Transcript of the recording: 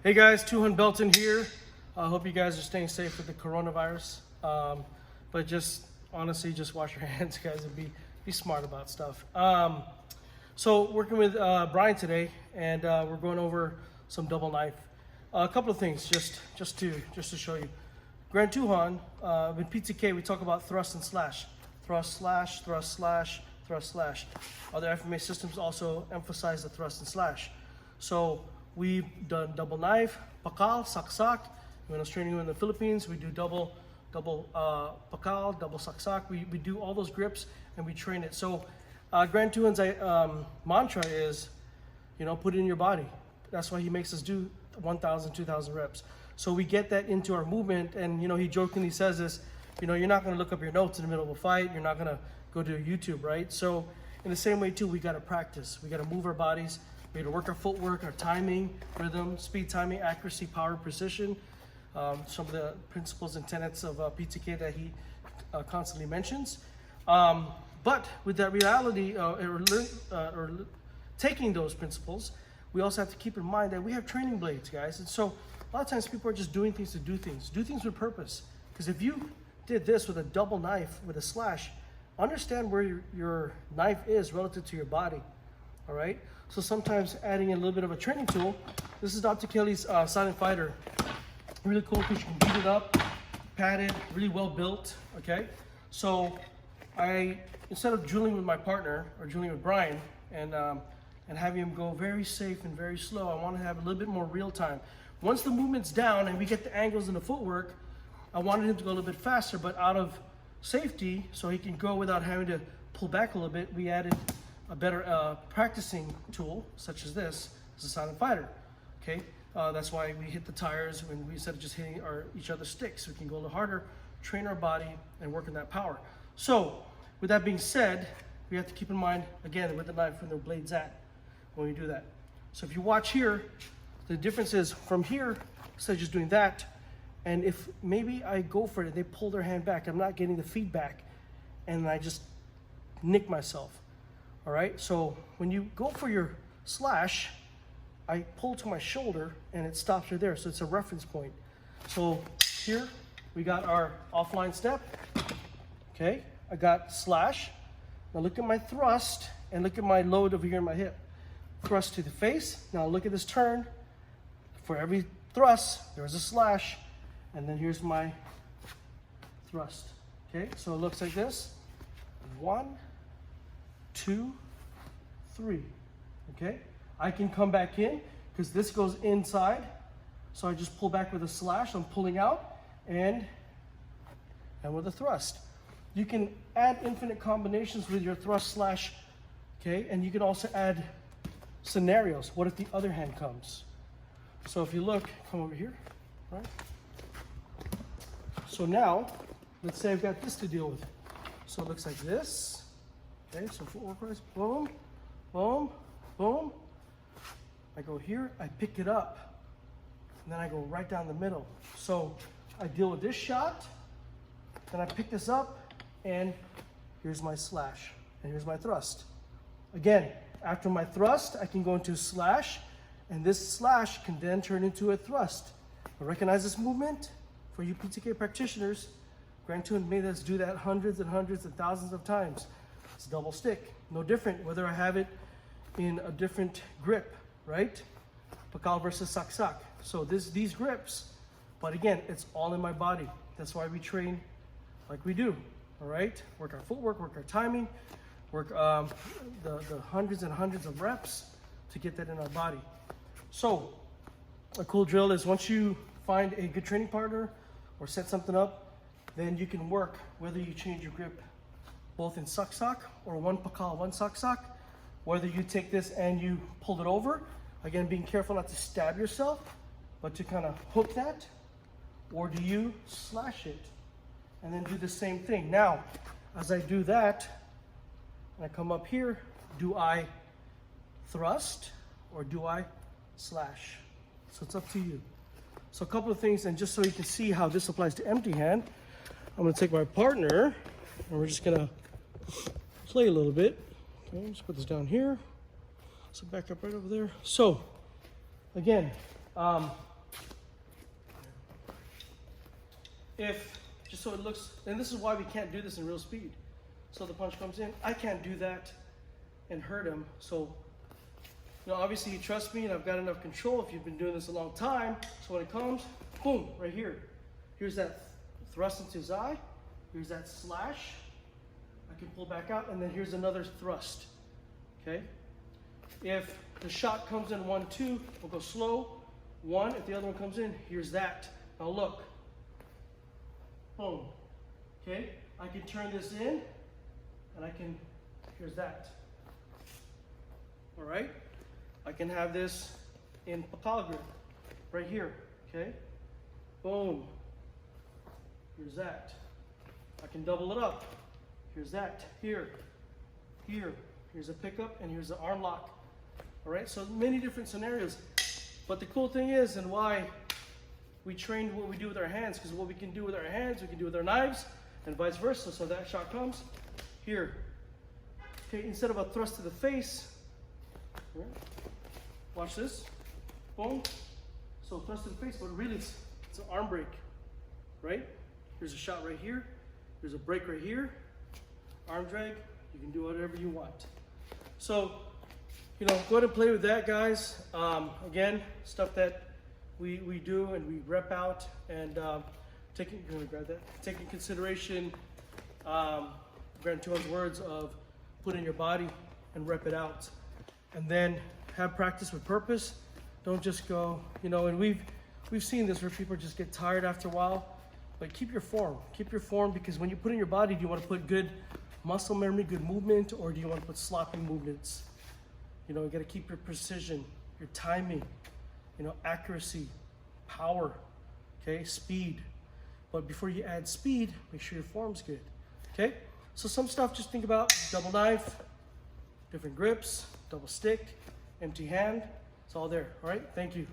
Hey guys, Tuhun Belton here. I hope you guys are staying safe with the coronavirus. But just honestly, just wash your hands, guys, and be smart about stuff. So working with Brian today, and we're going over some double knife. A couple of things just to show you. Grand Tuhun, with PTK, we talk about thrust and slash. Thrust, slash, thrust, slash, thrust, slash. Other FMA systems also emphasize the thrust and slash. So we've done double knife, pakal, saksak. When I was training in the Philippines, we do double pakal, double saksak. We do all those grips and we train it. So Grand Tuhun's mantra is, put it in your body. That's why he makes us do 1,000, 2,000 reps. So we get that into our movement, and he jokingly says this, you're not going to look up your notes in the middle of a fight. You're not going to go to YouTube, right? So in the same way too, we got to practice. We got to move our bodies. We got to work our footwork, our timing, rhythm, speed, timing, accuracy, power, precision. Some of the principles and tenets of PTK that he constantly mentions. But with that reality, or taking those principles, we also have to keep in mind that we have training blades, guys. And so a lot of times people are just doing things to do things. Do things with purpose. Because if you did this with a double knife, with a slash, understand where your knife is relative to your body, all right? So sometimes adding in a little bit of a training tool. This is Dr. Kelly's Silent Fighter. Really cool because you can beat it up, padded, really well built, okay? So instead of dueling with my partner, or dueling with Brian, and having him go very safe and very slow, I want to have a little bit more real time. Once the movement's down and we get the angles and the footwork, I wanted him to go a little bit faster, but out of safety, so he can go without having to pull back a little bit, we added a better practicing tool, such as this. It's a Silent Fighter, okay? That's why we hit the tires when we, instead of just hitting each other's sticks, we can go a little harder, train our body, and work in that power. So, with that being said, we have to keep in mind, again, with the knife, where the blade's at when we do that. So if you watch here, the difference is from here, instead of just doing that, and if maybe I go for it and they pull their hand back, I'm not getting the feedback, and I just nick myself, all right? So when you go for your slash, I pull to my shoulder and it stops right there, so it's a reference point. So here, we got our offline step, okay? I got slash. Now look at my thrust and look at my load over here in my hip. Thrust to the face. Now look at this turn. For every thrust, there's a slash, and then here's my thrust. Okay, so it looks like this. 1, 2, 3. Okay, I can come back in because this goes inside. So I just pull back with a slash. I'm pulling out and with a thrust. You can add infinite combinations with your thrust slash, okay? And you can also add scenarios. What if the other hand comes? So if you look, come over here, right? So now, let's say I've got this to deal with. So it looks like this. Okay, so footwork wise, boom, boom, boom. I go here, I pick it up, and then I go right down the middle. So I deal with this shot, then I pick this up, and here's my slash, and here's my thrust. Again, after my thrust, I can go into a slash, and this slash can then turn into a thrust. But recognize this movement. For you PTK practitioners, Grand Tuhun made us do that hundreds and hundreds and thousands of times. It's double stick. No different whether I have it in a different grip, right? Pakal versus saksak. So these grips, but again, it's all in my body. That's why we train like we do, all right? Work our footwork, work our timing, work the hundreds and hundreds of reps to get that in our body. So a cool drill is once you find a good training partner or set something up, then you can work whether you change your grip both in saksak or one pakal, one saksak, whether you take this and you pull it over, again, being careful not to stab yourself, but to kind of hook that, or do you slash it and then do the same thing? Now, as I do that, and I come up here, do I thrust or do I slash? So it's up to you. So a couple of things, and just so you can see how this applies to empty hand, I'm gonna take my partner and we're just gonna play a little bit. Okay, let's put this down here. So back up right over there. So again, if, just so it looks, and this is why we can't do this in real speed. So the punch comes in, I can't do that and hurt him. So, you know, obviously you trust me and I've got enough control if you've been doing this a long time. So when it comes, boom, right here. Here's that thrust into his eye. Here's that slash. I can pull back out, and then here's another thrust, okay? If the shot comes in 1, 2, we'll go slow. 1, if the other one comes in, here's that. Now look, boom, okay? I can turn this in, and I can, here's that. All right? I can have this in Pakal grip, right here, okay? Boom, here's that. I can double it up. Here's that, here, here. Here's a pickup, and here's the arm lock. All right, so many different scenarios. But the cool thing is, and why we trained what we do with our hands, because what we can do with our hands, we can do with our knives, and vice versa. So that shot comes here. Okay, instead of a thrust to the face, watch this, boom. So thrust to the face, but really it's an arm break, right? Here's a shot right here. There's a break right here. Arm drag, you can do whatever you want. So, you know, go ahead and play with that, guys. Again, stuff that we do and we rep out, and taking consideration Grant Tuan's words of put in your body and rep it out. And then have practice with purpose. Don't just go, you know, and we've seen this where people just get tired after a while. But keep your form. Keep your form, because when you put in your body, do you want to put good muscle memory, good movement, or do you want to put sloppy movements? You know, you got to keep your precision, your timing, you know, accuracy, power, okay, speed. But before you add speed, make sure your form's good, okay? So some stuff, just think about double knife, different grips, double stick, empty hand. It's all there, all right? Thank you.